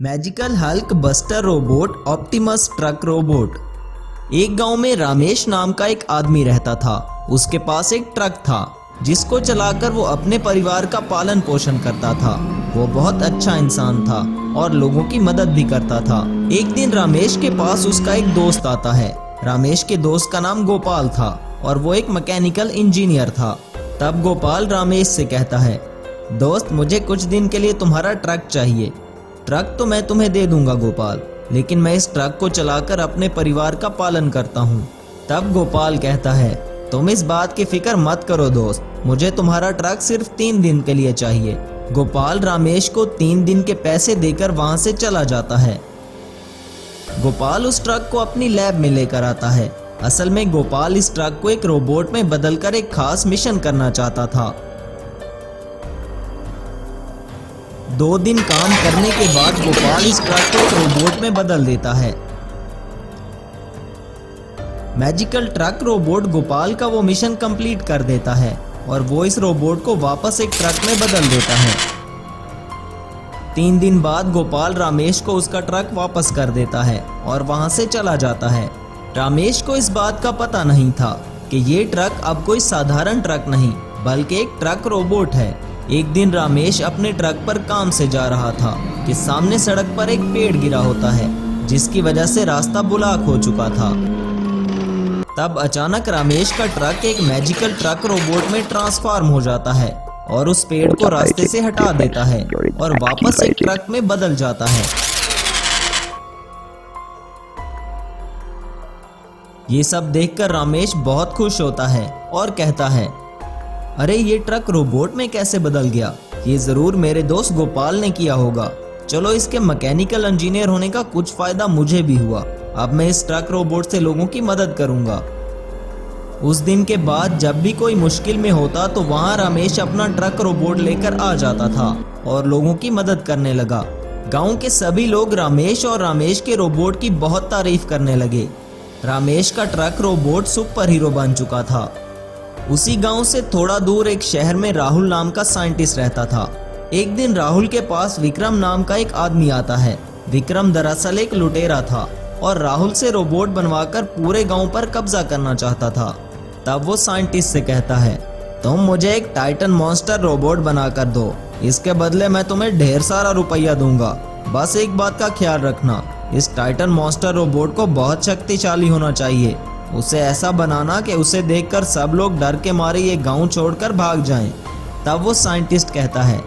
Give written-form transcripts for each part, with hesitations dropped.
Magical Hulk buster robot Optimus truck robot. एक गांव में रमेश नाम का एक आदमी रहता था। उसके पास एक ट्रक था जिसको चलाकर वो अपने परिवार का पालन पोषण करता था। वो बहुत अच्छा इंसान था और लोगों की मदद भी करता था। एक दिन रमेश के पास उसका एक दोस्त आता है। रमेश के दोस्त का नाम गोपाल था और वो एक मैकेनिकल इंजीनियर था। तब गोपाल रमेश से कहता है, दोस्त मुझे कुछ दिन के लिए तुम्हारा ट्रक चाहिए। ट्रक तो मैं तुम्हें दे दूंगा गोपाल, लेकिन मैं इस ट्रक को चलाकर अपने परिवार का पालन करता हूँ। तब गोपाल कहता है, तुम इस बात की फिक्र मत करो दोस्त, मुझे तुम्हारा ट्रक सिर्फ 3 दिन के लिए चाहिए। गोपाल रमेश को 3 दिन के पैसे देकर वहां से चला जाता है। गोपाल उस ट्रक को अपनी लैब में लेकर आता है। असल में गोपाल इस ट्रक को एक रोबोट में बदलकर एक खास मिशन करना चाहता था। 2 दिन काम करने के बाद गोपाल इस ट्रक को एक रोबोट में बदल देता है। मैजिकल ट्रक रोबोट गोपाल का वो मिशन कंप्लीट कर देता है और वो इस रोबोट को वापस एक ट्रक में बदल देता है। 3 दिन बाद गोपाल रमेश को उसका ट्रक वापस कर देता है और वहां से चला जाता है। रमेश को इस बात का पता नहीं था कि ये ट्रक अब कोई साधारण ट्रक नहीं बल्कि एक ट्रक रोबोट है। एक दिन रमेश अपने ट्रक पर काम से जा रहा था कि सामने सड़क पर एक पेड़ गिरा होता है जिसकी वजह से रास्ता ब्लॉक हो चुका था। तब अचानक रमेश का ट्रक एक मैजिकल ट्रक रोबोट में ट्रांसफॉर्म हो जाता है और उस पेड़ को रास्ते से हटा देता है और वापस एक ट्रक में बदल जाता है। ये सब देखकर रमेश बहुत खुश होता है और कहता है, अरे ये ट्रक रोबोट में कैसे बदल गया? ये जरूर मेरे दोस्त गोपाल ने किया होगा। चलो इसके मैकेनिकल इंजीनियर होने का कुछ फायदा मुझे भी हुआ। अब मैं इस ट्रक रोबोट से लोगों की मदद करूंगा। उस दिन के बाद जब भी कोई मुश्किल में होता तो वहां रमेश अपना ट्रक रोबोट लेकर आ जाता था और लोगों की मदद करने लगा। गांव के सभी लोग रमेश और रमेश के रोबोट की बहुत तारीफ करने लगे। रमेश का ट्रक रोबोट सुपर हीरो बन चुका था। उसी गांव से थोड़ा दूर एक शहर में राहुल नाम का साइंटिस्ट रहता था। एक दिन राहुल के पास विक्रम नाम का एक आदमी आता है। विक्रम दरअसल एक लुटेरा था और राहुल से रोबोट बनवाकर पूरे गांव पर कब्जा करना चाहता था। तब वो साइंटिस्ट से कहता है, तुम मुझे एक टाइटन मॉन्स्टर रोबोट बनाकर दो, इसके बदले मैं तुम्हें ढेर सारा रुपया दूंगा। बस एक बात का ख्याल रखना, इस टाइटन मॉन्स्टर रोबोट को बहुत शक्तिशाली होना चाहिए। उसे ऐसा बनाना कि उसे देखकर सब लोग डर के मारे ये गांव छोड़कर भाग जाएं। तब वो साइंटिस्ट कहता है,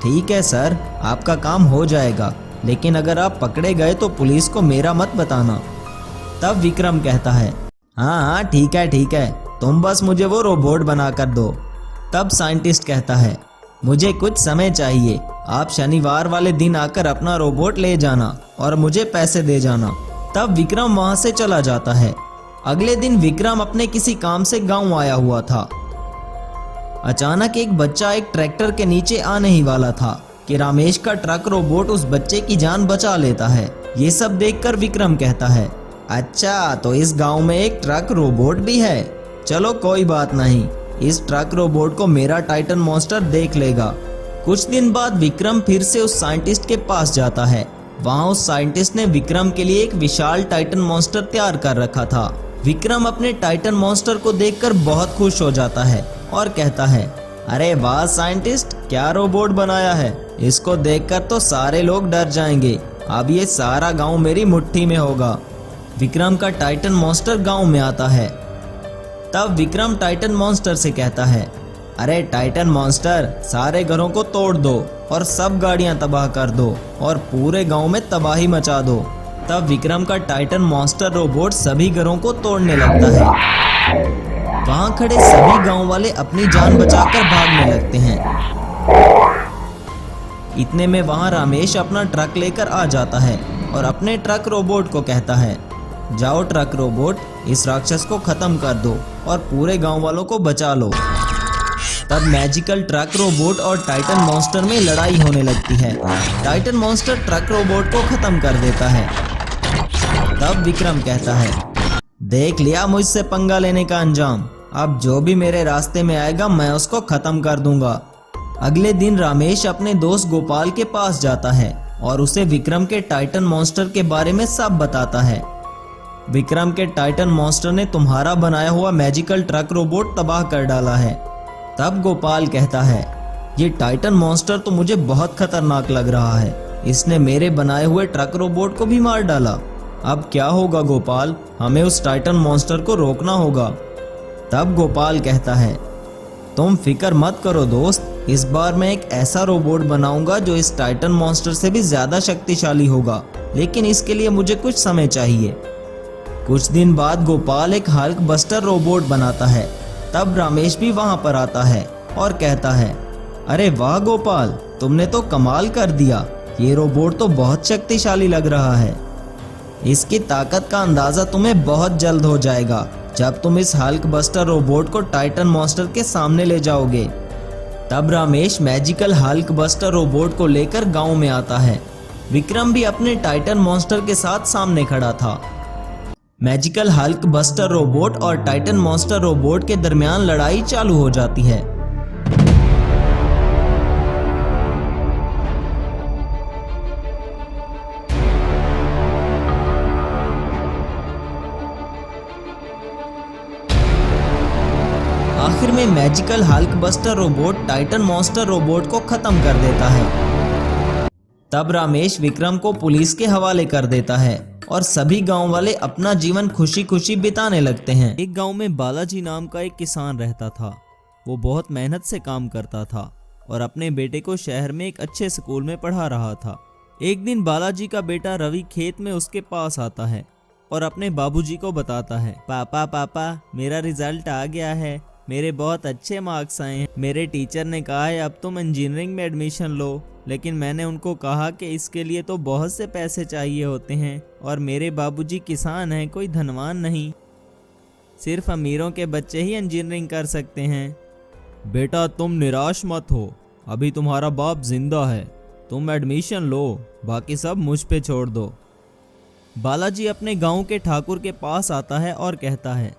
ठीक है सर, आपका काम हो जाएगा, लेकिन अगर आप पकड़े गए तो पुलिस को मेरा मत बताना। तब विक्रम कहता है, हाँ ठीक है, तुम बस मुझे वो रोबोट बना कर दो। तब साइंटिस्ट कहता है, मुझे कुछ समय चाहिए, आप शनिवार वाले दिन आकर अपना रोबोट ले जाना और मुझे पैसे दे जाना। तब विक्रम वहां से चला जाता है। अगले दिन विक्रम अपने किसी काम से गांव आया हुआ था। अचानक एक बच्चा एक ट्रैक्टर के नीचे आने ही वाला था कि रमेश का ट्रक रोबोट उस बच्चे की जान बचा लेता है। ये सब देखकर विक्रम कहता है, अच्छा तो इस गांव में एक ट्रक रोबोट भी है। चलो कोई बात नहीं, इस ट्रक रोबोट को मेरा टाइटन मॉन्स्टर देख लेगा। कुछ दिन बाद विक्रम फिर से उस साइंटिस्ट के पास जाता है। वहां उस साइंटिस्ट ने विक्रम के लिए एक विशाल टाइटन मॉन्स्टर तैयार कर रखा था। विक्रम अपने टाइटन मॉन्स्टर को देखकर बहुत खुश हो जाता है और कहता है, अरे वाह साइंटिस्ट, क्या रोबोट बनाया है। इसको देखकर तो सारे लोग डर जाएंगे। अब ये सारा गांव मेरी मुट्ठी में होगा। विक्रम का टाइटन मॉन्स्टर गांव में आता है। तब विक्रम टाइटन मॉन्स्टर से कहता है, अरे टाइटन मॉन्स्टर, सारे घरों को तोड़ दो और सब गाड़ियां तबाह कर दो और पूरे गांव में तबाही मचा दो। तब विक्रम का टाइटन मॉन्स्टर रोबोट सभी घरों को तोड़ने लगता है। वहां खड़े सभी गांव वाले अपनी जान बचाकर भागने लगते हैं। इतने में वहां रमेश अपना ट्रक लेकर आ जाता है और अपने ट्रक रोबोट को कहता है, जाओ ट्रक रोबोट, इस राक्षस को खत्म कर दो और पूरे गांव वालों को बचा लो। तब मैजिकल ट्रक रोबोट और टाइटन मॉन्स्टर में लड़ाई होने लगती है। टाइटन मॉन्स्टर ट्रक रोबोट को खत्म कर देता है। तब विक्रम कहता है, देख लिया मुझसे पंगा लेने का अंजाम, अब जो भी मेरे रास्ते में आएगा मैं उसको खत्म कर दूंगा। अगले दिन रमेश अपने दोस्त गोपाल के पास जाता है और उसे विक्रम के टाइटन मॉन्स्टर के बारे में सब बताता है। विक्रम के टाइटन मॉन्स्टर ने तुम्हारा बनाया हुआ मैजिकल ट्रक रोबोट तबाह कर डाला है। तब गोपाल कहता है, ये टाइटन मॉन्स्टर तो मुझे बहुत खतरनाक लग रहा है, इसने मेरे बनाए हुए ट्रक रोबोट को भी मार डाला। अब क्या होगा गोपाल, हमें उस टाइटन मॉन्स्टर को रोकना होगा। तब गोपाल कहता है, तुम फिक्र मत करो दोस्त, इस बार मैं एक ऐसा रोबोट बनाऊंगा जो इस टाइटन मॉन्स्टर से भी ज्यादा शक्तिशाली होगा, लेकिन इसके लिए मुझे कुछ समय चाहिए। कुछ दिन बाद गोपाल एक हल्क बस्टर रोबोट बनाता है। तब रमेश भी वहां पर आता है और कहता है, अरे वाह गोपाल, तुमने तो कमाल कर दिया, ये रोबोट तो बहुत शक्तिशाली लग रहा है। इसकी ताकत का अंदाजा तुम्हें बहुत जल्द हो जाएगा जब तुम इस हल्क बस्टर रोबोट को टाइटन मॉन्स्टर के सामने ले जाओगे। तब Ramesh magical Hulk buster robot को लेकर गांव में आता है। विक्रम भी अपने टाइटन मॉन्स्टर के साथ सामने खड़ा था। मैजिकल हल्क बस्टर रोबोट और टाइटन मॉन्स्टर रोबोट के दरमियान लड़ाई चालू हो जाती है। आखिर में magical Hulk buster robot Titan monster robot को खत्म कर देता है। तब रमेश विक्रम को पुलिस के हवाले कर देता है और सभी गांव वाले अपना जीवन खुशी खुशी बिताने लगते हैं। एक गांव में बालाजी नाम का एक किसान रहता था। वो बहुत मेहनत से काम करता था और अपने बेटे को शहर में एक अच्छे स्कूल में पढ़ा रहा था। एक दिन बालाजी का बेटा रवि खेत में उसके पास आता है और अपने बाबूजी को बताता है, पापा पापा मेरा रिजल्ट आ गया है, मेरे बहुत अच्छे मार्क्स आए हैं। मेरे टीचर ने कहा है अब तुम इंजीनियरिंग में एडमिशन लो, लेकिन मैंने उनको कहा कि इसके लिए तो बहुत से पैसे चाहिए होते हैं और मेरे बाबूजी किसान हैं, कोई धनवान नहीं, सिर्फ अमीरों के बच्चे ही इंजीनियरिंग कर सकते हैं। बेटा तुम निराश मत हो, अभी तुम्हारा बाप जिंदा है, तुम एडमिशन लो, बाकी सब मुझ पे छोड़ दो। बालाजी अपने गांव के ठाकुर के पास आता है और कहता है,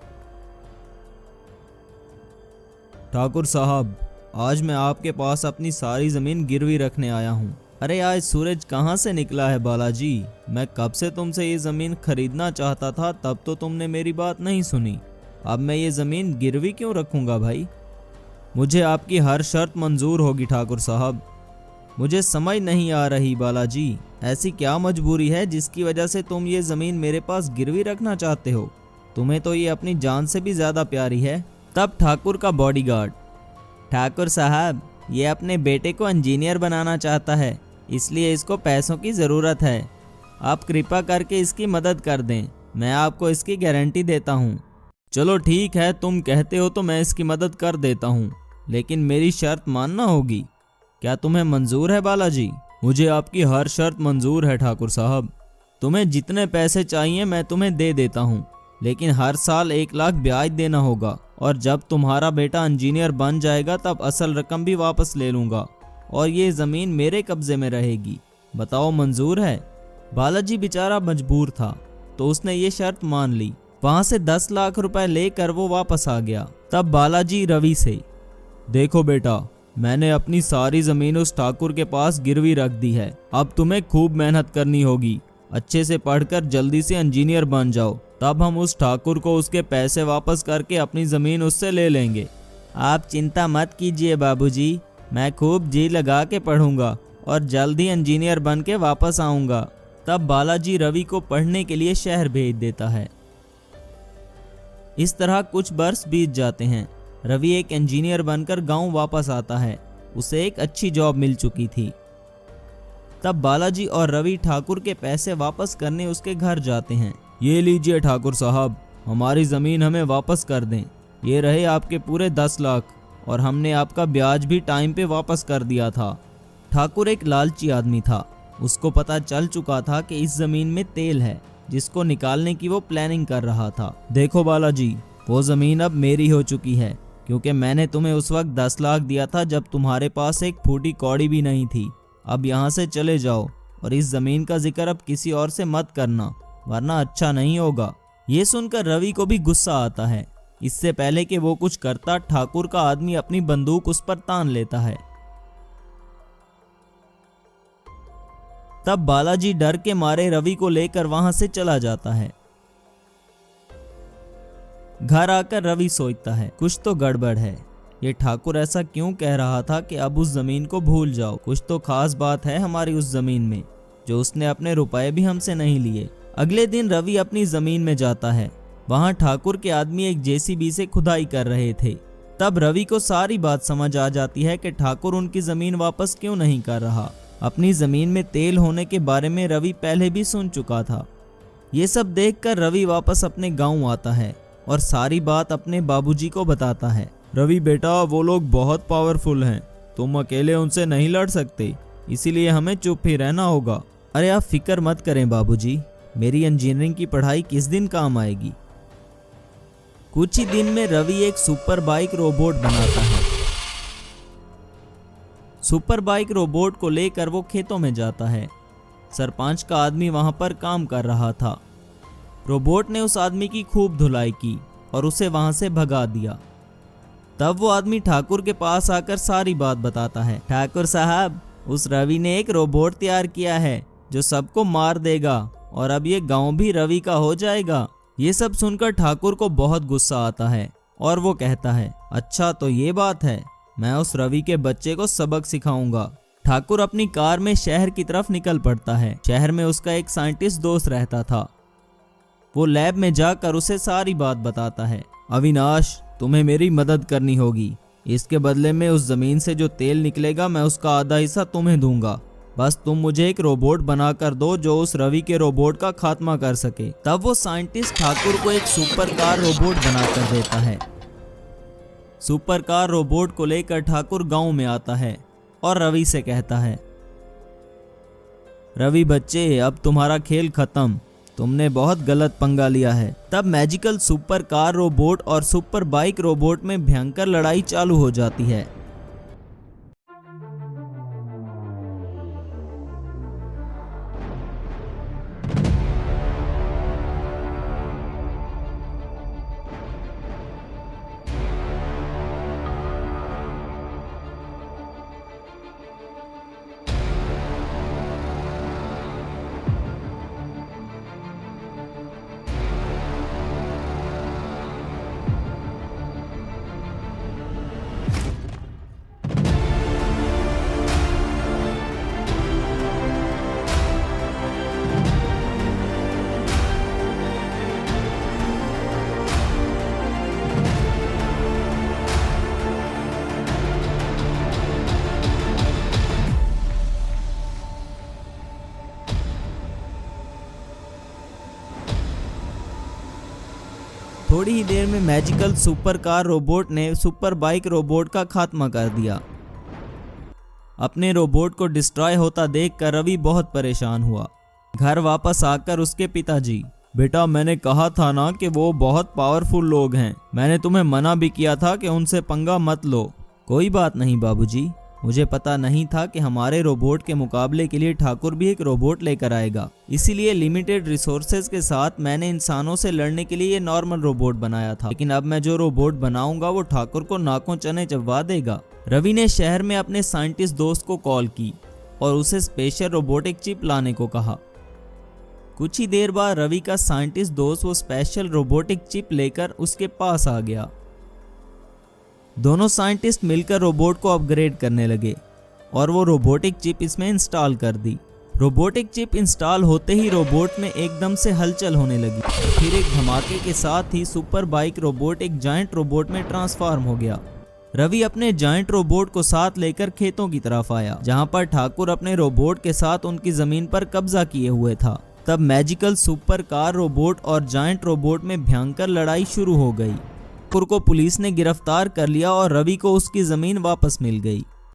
ठाकुर साहब, आज मैं आपके पास अपनी सारी जमीन गिरवी रखने आया हूँ। अरे आज सूरज कहाँ से निकला है बालाजी, मैं कब से तुमसे ये जमीन खरीदना चाहता था, तब तो तुमने मेरी बात नहीं सुनी। अब मैं ये जमीन गिरवी क्यों रखूंगा भाई? मुझे आपकी हर शर्त मंजूर होगी ठाकुर साहब। मुझे समझ नहीं आ रही बालाजी, ऐसी क्या मजबूरी है जिसकी वजह से तुम ये जमीन मेरे पास गिरवी रखना चाहते हो? तुम्हें तो ये अपनी जान से भी ज्यादा प्यारी है। तब ठाकुर का बॉडीगार्ड, ठाकुर साहब ये अपने बेटे को इंजीनियर बनाना चाहता है, इसलिए इसको पैसों की ज़रूरत है, आप कृपा करके इसकी मदद कर दें, मैं आपको इसकी गारंटी देता हूँ। चलो ठीक है, तुम कहते हो तो मैं इसकी मदद कर देता हूँ, लेकिन मेरी शर्त मानना होगी। क्या तुम्हें मंजूर है बालाजी? मुझे आपकी हर शर्त मंजूर है ठाकुर साहब। तुम्हें जितने पैसे चाहिए मैं तुम्हें दे देता हूँ, लेकिन हर साल 1 लाख ब्याज देना होगा, और जब तुम्हारा बेटा इंजीनियर बन जाएगा तब असल रकम भी वापस ले लूँगा और ये ज़मीन मेरे कब्जे में रहेगी। बताओ मंजूर है? बालाजी बेचारा मजबूर था तो उसने ये शर्त मान ली। वहाँ से 10 लाख रुपए लेकर वो वापस आ गया। तब बालाजी रवि से, देखो बेटा, मैंने अपनी सारी ज़मीन उस ठाकुर के पास गिरवी रख दी है, अब तुम्हें खूब मेहनत करनी होगी, अच्छे से पढ़कर जल्दी से इंजीनियर बन जाओ, तब हम उस ठाकुर को उसके पैसे वापस करके अपनी ज़मीन उससे ले लेंगे। आप चिंता मत कीजिए बाबूजी, मैं खूब जी लगा के पढ़ूंगा और जल्द ही इंजीनियर बन के वापस आऊँगा। तब बालाजी रवि को पढ़ने के लिए शहर भेज देता है। इस तरह कुछ वर्ष बीत जाते हैं। रवि एक इंजीनियर बनकर गांव वापस आता है, उसे एक अच्छी जॉब मिल चुकी थी। तब बालाजी और रवि ठाकुर के पैसे वापस करने उसके घर जाते हैं। ये लीजिए ठाकुर साहब, हमारी ज़मीन हमें वापस कर दें, ये रहे आपके पूरे 10 लाख और हमने आपका ब्याज भी टाइम पे वापस कर दिया था। ठाकुर एक लालची आदमी था, उसको पता चल चुका था कि इस ज़मीन में तेल है जिसको निकालने की वो प्लानिंग कर रहा था। देखो बालाजी, वो ज़मीन अब मेरी हो चुकी है, क्योंकि मैंने तुम्हें उस वक्त 10 लाख दिया था जब तुम्हारे पास एक फूटी कौड़ी भी नहीं थी। अब यहाँ से चले जाओ और इस ज़मीन का जिक्र अब किसी और से मत करना, वरना अच्छा नहीं होगा। ये सुनकर रवि को भी गुस्सा आता है। इससे पहले कि वो कुछ करता, ठाकुर का आदमी अपनी बंदूक उस पर तान लेता है। तब बालाजी डर के मारे रवि को लेकर वहां से चला जाता है। घर आकर रवि सोचता है कुछ तो गड़बड़ है। ये ठाकुर ऐसा क्यों कह रहा था कि अब उस जमीन को भूल जाओ, कुछ तो खास बात है हमारी उस जमीन में जो उसने अपने रुपए भी हमसे नहीं लिए। अगले दिन रवि अपनी जमीन में जाता है। वहां ठाकुर के आदमी एक जेसीबी से खुदाई कर रहे थे। तब रवि को सारी बात समझ आ जाती है कि ठाकुर उनकी जमीन वापस क्यों नहीं कर रहा। अपनी जमीन में तेल होने के बारे में रवि पहले भी सुन चुका था। ये सब देखकर रवि वापस अपने गांव आता है और सारी बात अपने बाबूजी को बताता है। रवि बेटा, वो लोग बहुत पावरफुल हैं, तुम अकेले उनसे नहीं लड़ सकते, इसीलिए हमें चुप ही रहना होगा। अरे आप फिक्र मत करें बाबूजी, मेरी इंजीनियरिंग की पढ़ाई किस दिन काम आएगी। कुछ ही दिन में रवि एक सुपर बाइक रोबोट बनाता है। सुपर बाइक रोबोट को लेकर वो खेतों में जाता है। सरपंच का आदमी वहां पर काम कर रहा था। रोबोट ने उस आदमी की खूब धुलाई की और उसे वहां से भगा दिया। तब वो आदमी ठाकुर के पास आकर सारी बात बताता है। ठाकुर साहब, उस रवि ने एक रोबोट तैयार किया है जो सबको मार देगा और अब ये गांव भी रवि का हो जाएगा। ये सब सुनकर ठाकुर को बहुत गुस्सा आता है और वो कहता है, अच्छा तो ये बात है, मैं उस रवि के बच्चे को सबक सिखाऊंगा। ठाकुर अपनी कार में शहर की तरफ निकल पड़ता है। शहर में उसका एक साइंटिस्ट दोस्त रहता था। वो लैब में जाकर उसे सारी बात बताता है। अविनाश, तुम्हें मेरी मदद करनी होगी। इसके बदले में उस जमीन से जो तेल निकलेगा मैं उसका आधा हिस्सा तुम्हें दूंगा। बस तुम मुझे एक रोबोट बनाकर दो जो उस रवि के रोबोट का खात्मा कर सके। तब वो साइंटिस्ट ठाकुर को एक सुपर कार रोबोट बनाकर देता है। सुपर कार रोबोट को लेकर ठाकुर गांव में आता है और रवि से कहता है, रवि बच्चे, अब तुम्हारा खेल खत्म, तुमने बहुत गलत पंगा लिया है। तब मैजिकल सुपर कार रोबोट और सुपर बाइक रोबोट में भयंकर लड़ाई चालू हो जाती है। थोड़ी ही देर में मैजिकल सुपर कार रोबोट ने सुपर बाइक रोबोट का खात्मा कर दिया। अपने रोबोट को डिस्ट्रॉय होता देखकर रवि बहुत परेशान हुआ। घर वापस आकर उसके पिताजी, बेटा मैंने कहा था ना कि वो बहुत पावरफुल लोग हैं, मैंने तुम्हें मना भी किया था कि उनसे पंगा मत लो। कोई बात नहीं बाबूजी, मुझे पता नहीं था कि हमारे रोबोट के मुकाबले के लिए ठाकुर भी एक रोबोट लेकर आएगा, इसीलिए लिमिटेड रिसोर्सेज के साथ मैंने इंसानों से लड़ने के लिए ये नॉर्मल रोबोट बनाया था, लेकिन अब मैं जो रोबोट बनाऊंगा वो ठाकुर को नाकों चने चबवा देगा। रवि ने शहर में अपने साइंटिस्ट दोस्त को कॉल की और उसे स्पेशल रोबोटिक चिप लाने को कहा। कुछ ही देर बाद रवि का साइंटिस्ट दोस्त वो स्पेशल रोबोटिक चिप लेकर उसके पास आ गया। दोनों साइंटिस्ट मिलकर रोबोट को अपग्रेड करने लगे और वो रोबोटिक चिप इसमें इंस्टॉल कर दी। रोबोटिक चिप इंस्टॉल होते ही रोबोट में एकदम से हलचल होने लगी। फिर एक धमाके के साथ ही सुपर बाइक रोबोट एक जायंट रोबोट में ट्रांसफॉर्म हो गया। रवि अपने जायंट रोबोट को साथ लेकर खेतों की तरफ आया, जहां पर ठाकुर अपने रोबोट के साथ उनकी जमीन पर कब्जा किए हुए था। तब मैजिकल सुपर कार रोबोट और जायंट रोबोट में भयंकर लड़ाई शुरू हो गई। ठाकुर को पुलिस ने गिरफ्तार कर लिया और रवि को उसकी जमीन वापस मिल गई।